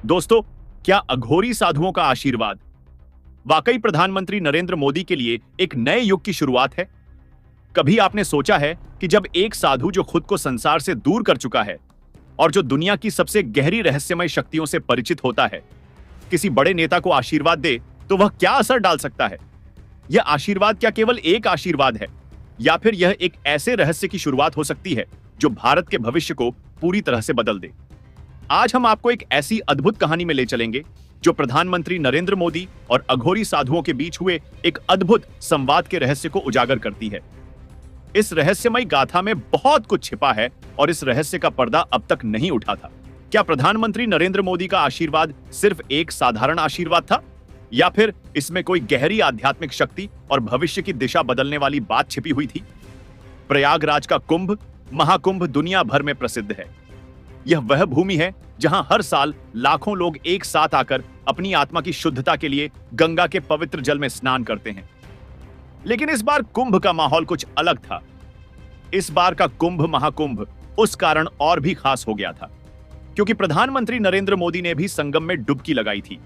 दोस्तों, क्या अघोरी साधुओं का आशीर्वाद वाकई प्रधानमंत्री नरेंद्र मोदी के लिए एक नए युग की शुरुआत है? कभी आपने सोचा है कि जब एक साधु जो खुद को संसार से दूर कर चुका है और जो दुनिया की सबसे गहरी रहस्यमय शक्तियों से परिचित होता है, किसी बड़े नेता को आशीर्वाद दे तो वह क्या असर डाल सकता है? यह आशीर्वाद क्या केवल एक आशीर्वाद है, या फिर यह एक ऐसे रहस्य की शुरुआत हो सकती है जो भारत के भविष्य को पूरी तरह से बदल दे? आज हम आपको एक ऐसी अद्भुत कहानी में ले चलेंगे जो प्रधानमंत्री नरेंद्र मोदी और अघोरी साधुओं के बीच हुए एक अद्भुत संवाद के रहस्य को उजागर करती है। इस रहस्यमय गाथा में बहुत कुछ छिपा है और इस रहस्य का पर्दा अब तक नहीं उठा था। क्या प्रधानमंत्री नरेंद्र मोदी का आशीर्वाद सिर्फ एक साधारण आशीर्वाद था, या फिर इसमें कोई गहरी आध्यात्मिक शक्ति और भविष्य की दिशा बदलने वाली बात छिपी हुई थी? प्रयागराज का कुंभ महाकुंभ दुनिया भर में प्रसिद्ध है। यह वह भूमि है जहां हर साल लाखों लोग एक साथ आकर अपनी आत्मा की शुद्धता के लिए गंगा के पवित्र जल में स्नान करते हैं। लेकिन इस बार कुंभ का माहौल कुछ अलग था। इस बार का कुंभ महाकुंभ उस कारण और भी खास हो गया था क्योंकि प्रधानमंत्री नरेंद्र मोदी ने भी संगम में डुबकी लगाई थी।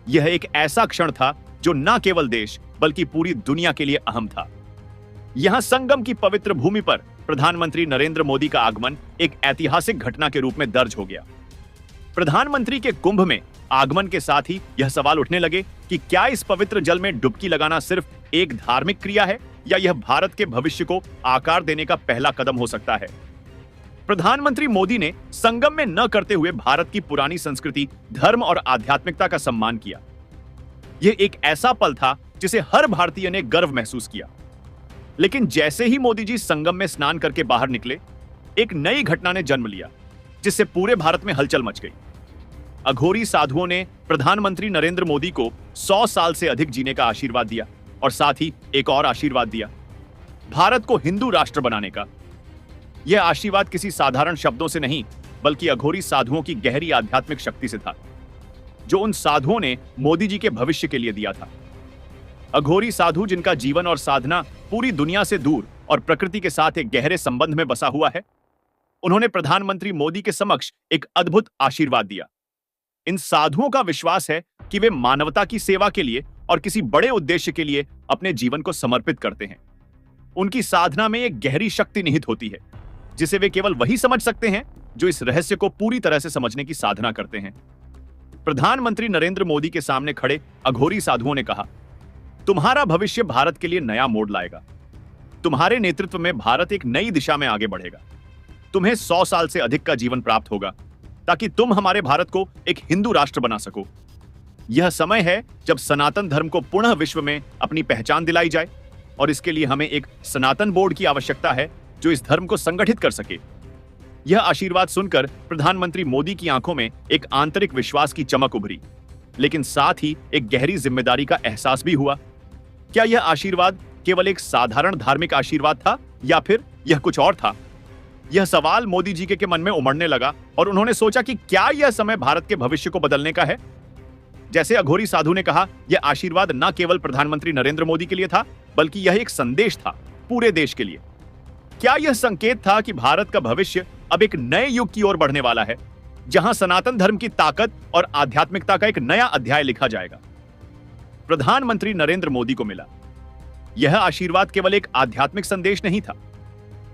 यह एक ऐसा क्षण था जो न केवल देश बल्कि पूरी दुनिया के लिए अहम था। यहां संगम की पवित्र भूमि पर प्रधानमंत्री नरेंद्र मोदी का आगमन एक ऐतिहासिक घटना के रूप में दर्ज हो गया। प्रधानमंत्री के कुंभ में आगमन के साथ ही यह सवाल उठने लगे कि क्या इस पवित्र जल में डुबकी लगाना सिर्फ एक धार्मिक क्रिया है, या यह भारत के भविष्य को आकार देने का पहला कदम हो सकता है? प्रधानमंत्री मोदी ने संगम में न करते हुए भारत की पुरानी संस्कृति, धर्म और आध्यात्मिकता का सम्मान किया। यह एक ऐसा पल था जिसे हर भारतीय ने गर्व महसूस किया। लेकिन जैसे ही मोदी जी संगम में स्नान करके बाहर निकले, एक नई घटना ने जन्म लिया जिससे पूरे भारत में हलचल मच गई। अघोरी साधुओं ने प्रधानमंत्री नरेंद्र मोदी को 100 साल से अधिक जीने का आशीर्वाद दिया और साथ ही एक और आशीर्वाद दिया, भारत को हिंदू राष्ट्र बनाने का। यह आशीर्वाद किसी साधारण शब्दों से नहीं, बल्कि अघोरी साधुओं की गहरी आध्यात्मिक शक्ति से था, जो उन साधुओं ने मोदी जी के भविष्य के लिए दिया था। अघोरी साधु जिनका जीवन और साधना पूरी दुनिया से दूर और प्रकृति के साथ एक गहरे संबंध में बसा हुआ है, उन्होंने प्रधानमंत्री मोदी के समक्ष एक अद्भुत आशीर्वाद दिया। इन साधुओं का विश्वास है कि वे मानवता की सेवा के लिए और किसी बड़े उद्देश्य के लिए अपने जीवन को समर्पित करते हैं। उनकी साधना में एक गहरी शक्ति निहित होती है जिसे वे केवल वही समझ सकते हैं जो इस रहस्य को पूरी तरह से समझने की साधना करते हैं। प्रधानमंत्री नरेंद्र मोदी के सामने खड़े अघोरी साधुओं ने कहा, तुम्हारा भविष्य भारत के लिए नया मोड़ लाएगा। तुम्हारे नेतृत्व में भारत एक नई दिशा में आगे बढ़ेगा। तुम्हें 100 साल से अधिक का जीवन प्राप्त होगा ताकि तुम हमारे भारत को एक हिंदू राष्ट्र बना सको। यह समय है जब सनातन धर्म को पुनः विश्व में अपनी पहचान दिलाई जाए और इसके लिए हमें एक सनातन बोर्ड की आवश्यकता है जो इस धर्म को संगठित कर सके। यह आशीर्वाद सुनकर प्रधानमंत्री मोदी की आंखों में एक आंतरिक विश्वास की चमक उभरी, लेकिन साथ ही एक गहरी जिम्मेदारी का एहसास भी हुआ। क्या यह आशीर्वाद केवल एक साधारण धार्मिक आशीर्वाद था या फिर यह कुछ और था? यह सवाल मोदी जी के मन में उमड़ने लगा और उन्होंने सोचा कि क्या यह समय भारत के भविष्य को बदलने का है? जैसे अघोरी साधु ने कहा, यह आशीर्वाद न केवल प्रधानमंत्री नरेंद्र मोदी के लिए था, बल्कि यह एक संदेश था पूरे देश के लिए। क्या यह संकेत था कि भारत का भविष्य अब एक नए युग की ओर बढ़ने वाला है, जहां सनातन धर्म की ताकत और आध्यात्मिकता का एक नया अध्याय लिखा जाएगा? प्रधानमंत्री नरेंद्र मोदी को मिला यह आशीर्वाद केवल एक आध्यात्मिक संदेश नहीं था,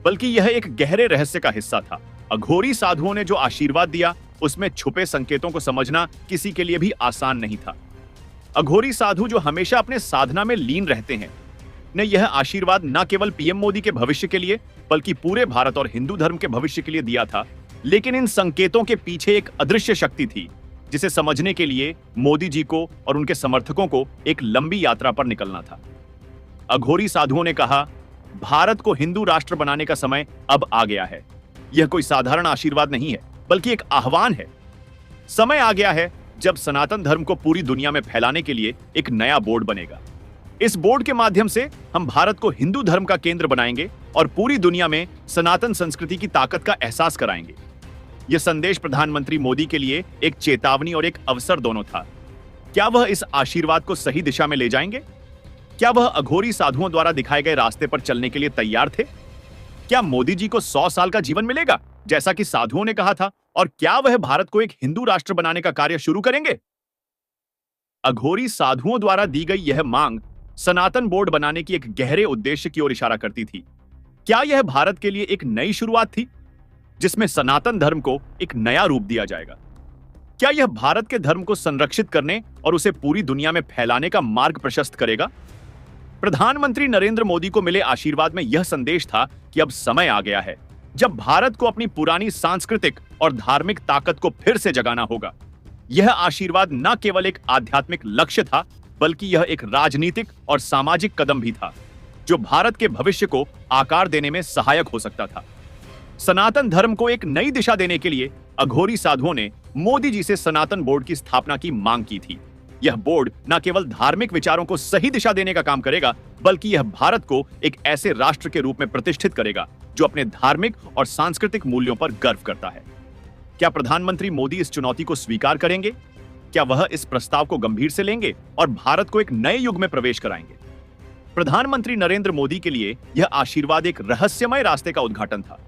बल्कि यह एक गहरे रहस्य का हिस्सा था। अघोरी साधुओं ने जो आशीर्वाद दिया, उसमें छुपे संकेतों को समझना किसी के लिए भी आसान नहीं था। अघोरी साधु जो हमेशा अपने साधना में लीन रहते हैं, ने यह आशीर्वाद न केवल पीएम मोदी के भविष्य के लिए, बल्कि पूरे भारत और हिंदू धर्म के भविष्य के लिए दिया था। लेकिन इन संकेतों के पीछे एक अदृश्य शक्ति थी जिसे समझने के लिए मोदी जी को और उनके समर्थकों को एक लंबी यात्रा पर निकलना था। अघोरी साधुओं ने कहा, भारत को हिंदू राष्ट्र बनाने का समय अब आ गया है। यह कोई साधारण आशीर्वाद नहीं है, बल्कि एक आह्वान है। समय आ गया है जब सनातन धर्म को पूरी दुनिया में फैलाने के लिए एक नया बोर्ड बनेगा। इस बोर्ड के माध्यम से हम भारत को हिंदू धर्म का केंद्र बनाएंगे और पूरी दुनिया में सनातन संस्कृति की ताकत का एहसास कराएंगे। यह संदेश प्रधानमंत्री मोदी के लिए एक चेतावनी और एक अवसर दोनों था। क्या वह इस आशीर्वाद को सही दिशा में ले जाएंगे? क्या वह अघोरी साधुओं द्वारा दिखाए गए रास्ते पर चलने के लिए तैयार थे? क्या मोदी जी को 100 साल का जीवन मिलेगा जैसा कि साधुओं ने कहा था, और क्या वह भारत को एक हिंदू राष्ट्र बनाने का कार्य शुरू करेंगे? अघोरी साधुओं द्वारा दी गई यह मांग सनातन बोर्ड बनाने की एक गहरे उद्देश्य की ओर इशारा करती थी। क्या यह भारत के लिए एक नई शुरुआत थी जिसमें सनातन धर्म को एक नया रूप दिया जाएगा? क्या यह भारत के धर्म को संरक्षित करने और उसे पूरी दुनिया में फैलाने का मार्ग प्रशस्त करेगा? प्रधानमंत्री नरेंद्र मोदी को मिले आशीर्वाद में यह संदेश था कि अब समय आ गया है जब भारत को अपनी पुरानी सांस्कृतिक और धार्मिक ताकत को फिर से जगाना होगा। यह आशीर्वाद न केवल एक आध्यात्मिक लक्ष्य था, बल्कि यह एक राजनीतिक और सामाजिक कदम भी था जो भारत के भविष्य को आकार देने में सहायक हो सकता था। सनातन धर्म को एक नई दिशा देने के लिए अघोरी साधुओं ने मोदी जी से सनातन बोर्ड की स्थापना की मांग की थी। यह बोर्ड न केवल धार्मिक विचारों को सही दिशा देने का काम करेगा, बल्कि यह भारत को एक ऐसे राष्ट्र के रूप में प्रतिष्ठित करेगा जो अपने धार्मिक और सांस्कृतिक मूल्यों पर गर्व करता है। क्या प्रधानमंत्री मोदी इस चुनौती को स्वीकार करेंगे? क्या वह इस प्रस्ताव को गंभीर से लेंगे और भारत को एक नए युग में प्रवेश कराएंगे? प्रधानमंत्री नरेंद्र मोदी के लिए यह आशीर्वाद एक रहस्यमय रास्ते का उद्घाटन था।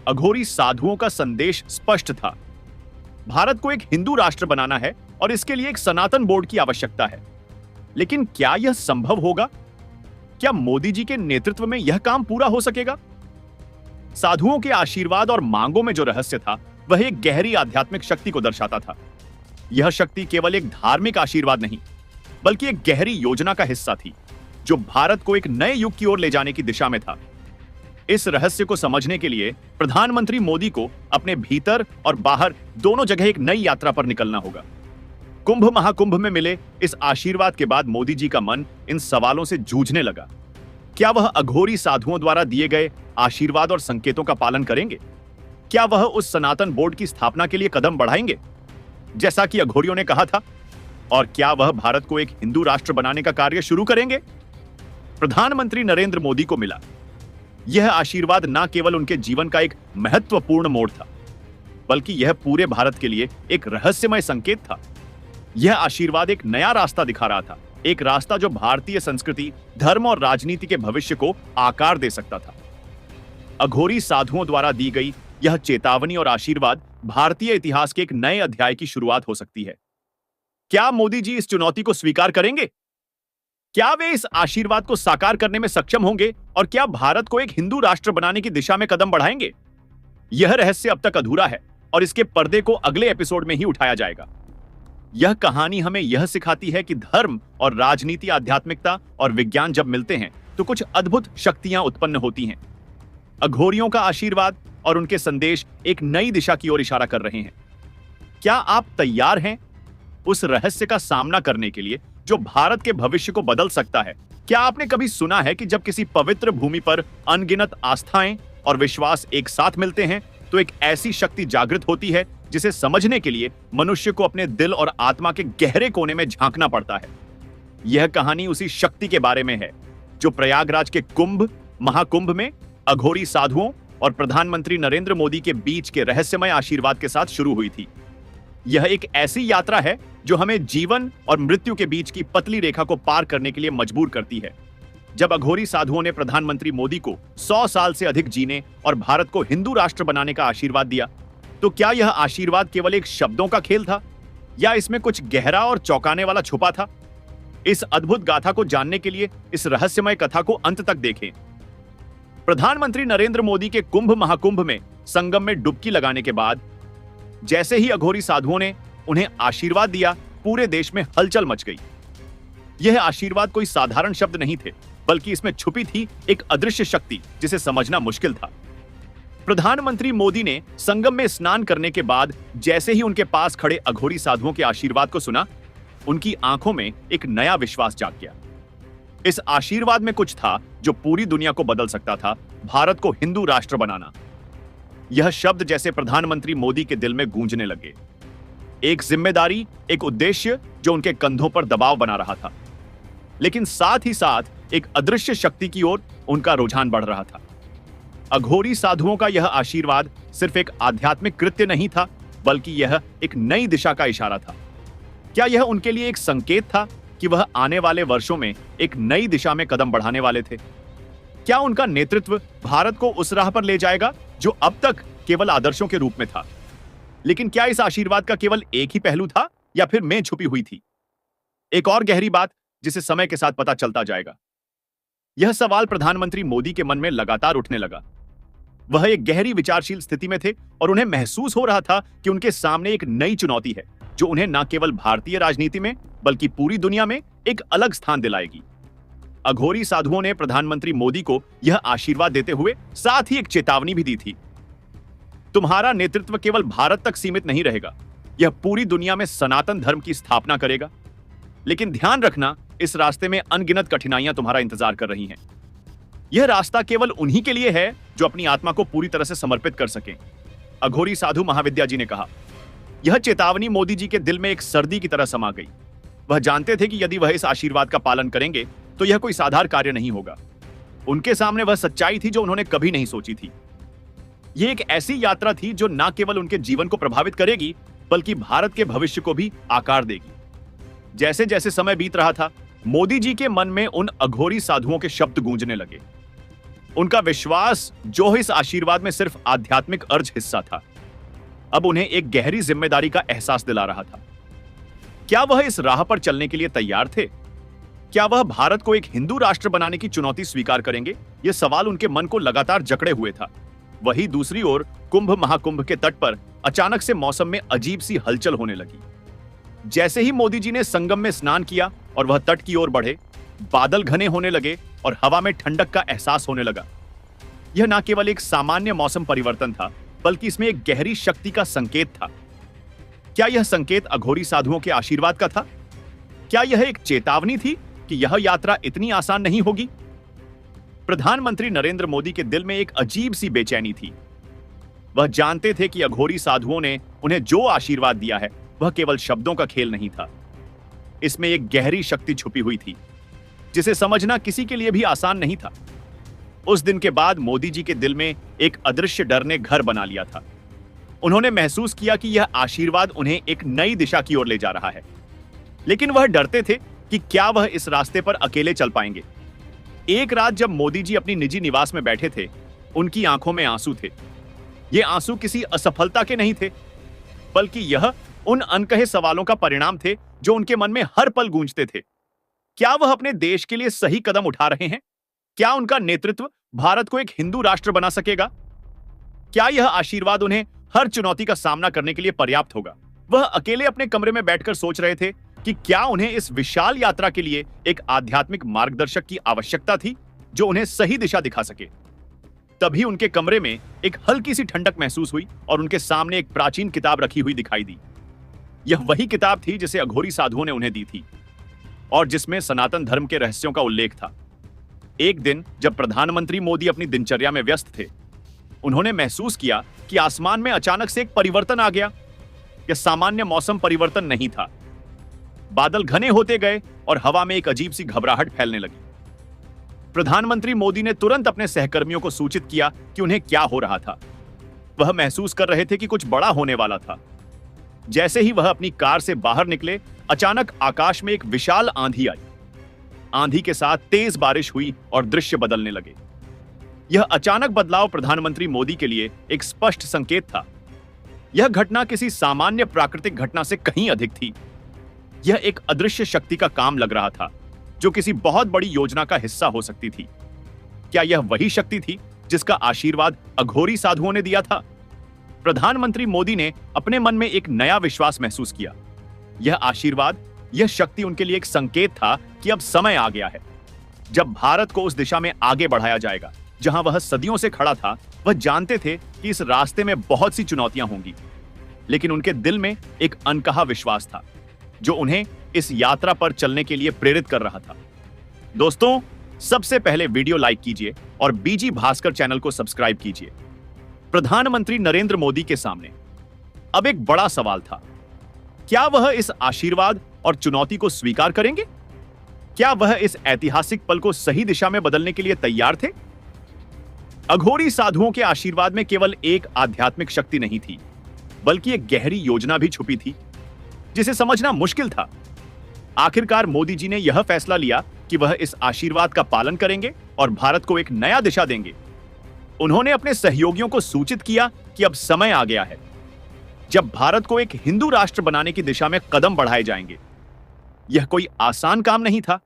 अघोरी साधुओं का संदेश स्पष्ट था। भारत को एक हिंदू राष्ट्र बनाना है और इसके लिए एक सनातन बोर्ड की आवश्यकता है। लेकिन क्या यह संभव होगा? क्या मोदी जी के नेतृत्व में यह काम पूरा हो सकेगा? साधुओं के आशीर्वाद और मांगों में जो रहस्य था, वह एक गहरी आध्यात्मिक शक्ति को दर्शाता था। यह शक्ति केवल एक धार्मिक आशीर्वाद नहीं, बल्कि एक गहरी योजना का हिस्सा थी जो भारत को एक नए युग की ओर ले जाने की दिशा में था। इस रहस्य को समझने के लिए प्रधानमंत्री मोदी को अपने भीतर और बाहर दोनों जगह एक नई यात्रा पर निकलना होगा। कुंभ महाकुंभ में मिले इस आशीर्वाद के बाद मोदी जी का मन इन सवालों से जूझने लगा। क्या वह अघोरी साधुओं द्वारा दिए गए आशीर्वाद और संकेतों का पालन करेंगे? क्या वह उस सनातन बोर्ड की स्थापना के लिए कदम बढ़ाएंगे जैसा कि अघोरियों ने कहा था? और क्या वह भारत को एक हिंदू राष्ट्र बनाने का कार्य शुरू करेंगे? प्रधानमंत्री नरेंद्र मोदी को मिला यह आशीर्वाद न केवल उनके जीवन का एक महत्वपूर्ण मोड़ था, बल्कि यह पूरे भारत के लिए एक रहस्यमय संकेत था। यह आशीर्वाद एक नया रास्ता दिखा रहा था, एक रास्ता जो भारतीय संस्कृति, धर्म और राजनीति के भविष्य को आकार दे सकता था। अघोरी साधुओं द्वारा दी गई यह चेतावनी और आशीर्वाद भारतीय इतिहास के एक नए अध्याय की शुरुआत हो सकती है। क्या मोदी जी इस चुनौती को स्वीकार करेंगे? क्या वे इस आशीर्वाद को साकार करने में सक्षम होंगे और क्या भारत को एक हिंदू राष्ट्र बनाने की दिशा में कदम बढ़ाएंगे? यह रहस्य अब तक अधूरा है और इसके पर्दे को अगले एपिसोड में ही उठाया जाएगा। यह कहानी हमें यह सिखाती है कि धर्म और राजनीति, आध्यात्मिकता और विज्ञान जब मिलते हैं तो कुछ अद्भुत शक्तियां उत्पन्न होती हैं। अघोरियों का आशीर्वाद और उनके संदेश एक नई दिशा की ओर इशारा कर रहे हैं। क्या आप तैयार हैं उस रहस्य का सामना करने के लिए जो भारत के भविष्य को बदल सकता है? क्या आपने कभी सुना है कि जब किसी पवित्र भूमि पर अनगिनत आस्थाएं और विश्वास एक साथ मिलते हैं तो एक ऐसी शक्ति जागृत होती है जिसे समझने के लिए मनुष्य को अपने दिल और आत्मा के गहरे कोने में झांकना पड़ता है। यह कहानी उसी शक्ति के बारे में है जो प्रयागराज के कुंभ महाकुंभ में अघोरी साधुओं और प्रधानमंत्री नरेंद्र मोदी के बीच के रहस्यमय आशीर्वाद के साथ शुरू हुई थी। यह एक ऐसी यात्रा है जो हमें जीवन और मृत्यु के बीच की पतली रेखा को पार करने के लिए मजबूर करती है। जब अघोरी साधुओं ने प्रधानमंत्री मोदी को 100 साल से अधिक जीने और भारत को हिंदू राष्ट्र बनाने का आशीर्वाद दिया, तो क्या यह आशीर्वाद केवल एक शब्दों का खेल था या इसमें कुछ गहरा और चौंकाने वाला छुपा था? इस अद्भुत गाथा को जानने के लिए इस रहस्यमय कथा को अंत तक देखें। प्रधानमंत्री नरेंद्र मोदी के कुंभ महाकुंभ में संगम में डुबकी लगाने के बाद जैसे ही अघोरी साधुओं ने उन्हें आशीर्वाद दिया, पूरे देश में हलचल मच गई। यह आशीर्वाद कोई साधारण शब्द नहीं थे, बल्कि इसमें छुपी थी एक अदृश्य शक्ति जिसे समझना मुश्किल था। प्रधानमंत्री मोदी ने संगम में स्नान करने के बाद जैसे ही उनके पास खड़े अघोरी साधुओं के आशीर्वाद को सुना, उनकी आंखों में एक नया विश्वास जाग गया। इस आशीर्वाद में कुछ था जो पूरी दुनिया को बदल सकता था, भारत को हिंदू राष्ट्र बनाना। यह शब्द जैसे प्रधानमंत्री मोदी के दिल में गूंजने लगे। एक जिम्मेदारी, एक उद्देश्य जो उनके कंधों पर दबाव बना रहा था, लेकिन साथ ही साथ एक अदृश्य शक्ति की ओर उनका रुझान बढ़ रहा था। अघोरी साधुओं का यह आशीर्वाद सिर्फ एक आध्यात्मिक कृत्य नहीं था, बल्कि यह एक नई दिशा का इशारा था। क्या यह उनके लिए एक संकेत था कि वह आने वाले वर्षों में एक नई दिशा में कदम बढ़ाने वाले थे? क्या उनका नेतृत्व भारत को उस राह पर ले जाएगा जो अब तक केवल आदर्शों के रूप में था? लेकिन क्या इस आशीर्वाद का केवल एक ही पहलू था या फिर में छुपी हुई थी? एक और गहरी बात जिसे समय के साथ पता चलता जाएगा। यह सवाल प्रधानमंत्री मोदी के मन में लगातार उठने लगा। वह एक गहरी विचारशील स्थिति में थे और उन्हें महसूस हो रहा था कि उनके सामने एक नई चुनौती है जो उन्हें न केवल भारतीय राजनीति में बल्कि पूरी दुनिया में एक अलग स्थान दिलाएगी। अघोरी साधुओं ने प्रधानमंत्री मोदी को यह आशीर्वाद देते हुए साथ ही एक चेतावनी भी दी थी। तुम्हारा नेतृत्व केवल भारत तक सीमित नहीं रहेगा, यह पूरी दुनिया में सनातन धर्म की स्थापना करेगा। लेकिन ध्यान रखना, इस रास्ते में अनगिनत कठिनाइयां तुम्हारा इंतजार कर रही हैं। यह रास्ता केवल उन्हीं के लिए है जो अपनी आत्मा को पूरी तरह से समर्पित कर सकें, अघोरी साधु महाविद्या जी ने कहा। यह चेतावनी मोदी जी के दिल में एक सर्दी की तरह समा गई। वह जानते थे कि यदि वह इस आशीर्वाद का पालन करेंगे तो यह कोई साधारण कार्य नहीं होगा। उनके सामने वह सच्चाई थी जो उन्होंने कभी नहीं सोची थी। यह एक ऐसी यात्रा थी जो न केवल उनके जीवन को प्रभावित करेगी बल्कि भारत के भविष्य को भी आकार देगी। जैसे जैसे समय बीत रहा था, मोदी जी के मन में उन अघोरी साधुओं के शब्द गूंजने लगे। उनका विश्वास जो इस आशीर्वाद में सिर्फ आध्यात्मिक अर्ज हिस्सा था, अब उन्हें एक गहरी जिम्मेदारी का एहसास दिला रहा था। क्या वह इस राह पर चलने के लिए तैयार थे? क्या वह भारत को एक हिंदू राष्ट्र बनाने की चुनौती स्वीकार करेंगे? यह सवाल उनके मन को लगातार जकड़े हुए था। वहीं दूसरी ओर कुंभ महाकुंभ के तट पर अचानक से मौसम में अजीब सी हलचल होने लगी। जैसे ही मोदी जी ने संगम में स्नान किया और वह तट की ओर बढ़े, बादल घने होने लगे और हवा में ठंडक का एहसास होने लगा। यह न केवल एक सामान्य मौसम परिवर्तन था, बल्कि इसमें एक गहरी शक्ति का संकेत था। क्या यह संकेत अघोरी साधुओं के आशीर्वाद का था? क्या यह एक चेतावनी थी कि यह यात्रा इतनी आसान नहीं होगी? प्रधानमंत्री नरेंद्र मोदी के दिल में एक अजीब सी बेचैनी थी। वह जानते थे कि अघोरी साधुओं ने उन्हें जो आशीर्वाद दिया है वह केवल शब्दों का खेल नहीं था। इसमें एक गहरी शक्ति छुपी हुई थी जिसे समझना किसी के लिए भी आसान नहीं था। उस दिन के बाद मोदी जी के दिल में एक अदृश्य डर ने घर बना लिया था। उन्होंने महसूस किया कि यह आशीर्वाद उन्हें एक नई दिशा की ओर ले जा रहा है, लेकिन वह डरते थे कि क्या वह इस रास्ते पर अकेले चल पाएंगे। एक रात जब मोदी जी अपनी निजी निवास में बैठे थे, उनकी आंखों में आंसू थे। ये आंसू किसी असफलता के नहीं थे, बल्कि यह उन अनकहे सवालों का परिणाम थे जो उनके मन में हर पल गूंजते थे। क्या वह अपने देश के लिए सही कदम उठा रहे हैं? क्या उनका नेतृत्व भारत को एक हिंदू राष्ट्र बना सकेगा? क्या यह आशीर्वाद उन्हें हर चुनौती का सामना करने के लिए पर्याप्त होगा? वह अकेले अपने कमरे में बैठकर सोच रहे थे कि क्या उन्हें इस विशाल यात्रा के लिए एक आध्यात्मिक मार्गदर्शक की आवश्यकता थी जो उन्हें सही दिशा दिखा सके। तभी उनके कमरे में एक हल्की सी ठंडक महसूस हुई और उनके सामने एक प्राचीन किताब रखी हुई दिखाई दी। यह वही किताब थी जिसे अघोरी साधुओं ने उन्हें दी थी और जिसमें सनातन धर्म के रहस्यों का उल्लेख था। एक दिन जब प्रधानमंत्री मोदी अपनी दिनचर्या में व्यस्त थे, उन्होंने महसूस किया कि आसमान में अचानक से एक परिवर्तन आ गया। यह सामान्य मौसम परिवर्तन नहीं था। बादल घने होते गए और हवा में एक अजीब सी घबराहट फैलने लगी। प्रधानमंत्री मोदी ने तुरंत अपने सहकर्मियों को सूचित किया कि उन्हें क्या हो रहा था। वह महसूस कर रहे थे कि कुछ बड़ा होने वाला था। जैसे ही वह अपनी कार से बाहर निकले, अचानक आकाश में एक विशाल आंधी आई। आंधी के साथ तेज बारिश हुई और दृश्य बदलने लगे। यह अचानक बदलाव प्रधानमंत्री मोदी के लिए एक स्पष्ट संकेत था। यह घटना किसी सामान्य प्राकृतिक घटना से कहीं अधिक थी। यह एक अदृश्य शक्ति का काम लग रहा था जो किसी बहुत बड़ी योजना का हिस्सा हो सकती थी। क्या यह वही शक्ति थी जिसका आशीर्वाद अघोरी साधुओं ने दिया था? प्रधानमंत्री मोदी ने अपने मन में एक नया विश्वास महसूस किया। यह आशीर्वाद, यह शक्ति उनके लिए एक संकेत था कि अब समय आ गया है जब भारत को उस दिशा में आगे बढ़ाया जाएगा जहां वह सदियों से खड़ा था। वह जानते थे कि इस रास्ते में बहुत सी चुनौतियां होंगी, लेकिन उनके दिल में एक अनकहा विश्वास था जो उन्हें इस यात्रा पर चलने के लिए प्रेरित कर रहा था। दोस्तों, सबसे पहले वीडियो लाइक कीजिए और बीजी भास्कर चैनल को सब्सक्राइब कीजिए। प्रधानमंत्री नरेंद्र मोदी के सामने अब एक बड़ा सवाल था। क्या वह इस आशीर्वाद और चुनौती को स्वीकार करेंगे? क्या वह इस ऐतिहासिक पल को सही दिशा में बदलने के लिए तैयार थे? अघोरी साधुओं के आशीर्वाद में केवल एक आध्यात्मिक शक्ति नहीं थी, बल्कि एक गहरी योजना भी छुपी थी जिसे समझना मुश्किल था। आखिरकार मोदी जी ने यह फैसला लिया कि वह इस आशीर्वाद का पालन करेंगे और भारत को एक नया दिशा देंगे। उन्होंने अपने सहयोगियों को सूचित किया कि अब समय आ गया है। जब भारत को एक हिंदू राष्ट्र बनाने की दिशा में कदम बढ़ाए जाएंगे। यह कोई आसान काम नहीं था,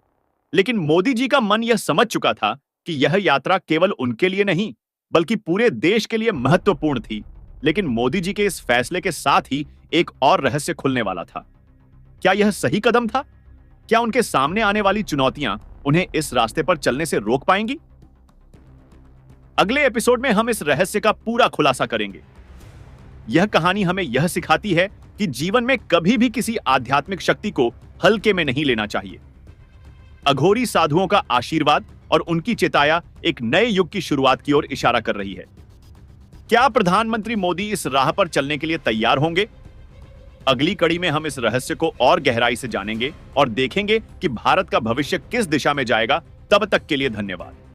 लेकिन मोदी जी का मन यह समझ चुका था कि यह यात्रा केवल उनके लिए नहीं, बल्कि पूरे देश के लिए महत्वपूर्ण थी। लेकिन मोदी जी के इस फैसले के साथ ही एक और रहस्य खुलने वाला था। क्या यह सही कदम था? क्या उनके सामने आने वाली चुनौतियां उन्हें इस रास्ते पर चलने से रोक पाएंगी? अगले एपिसोड में हम इस रहस्य का पूरा खुलासा करेंगे। यह कहानी हमें यह सिखाती है कि जीवन में कभी भी किसी आध्यात्मिक शक्ति को हल्के में नहीं लेना चाहिए। अघोरी साधुओं का आशीर्वाद और उनकी चेताया एक नए युग की शुरुआत की ओर इशारा कर रही है। क्या प्रधानमंत्री मोदी इस राह पर चलने के लिए तैयार होंगे? अगली कड़ी में हम इस रहस्य को और गहराई से जानेंगे और देखेंगे कि भारत का भविष्य किस दिशा में जाएगा। तब तक के लिए धन्यवाद।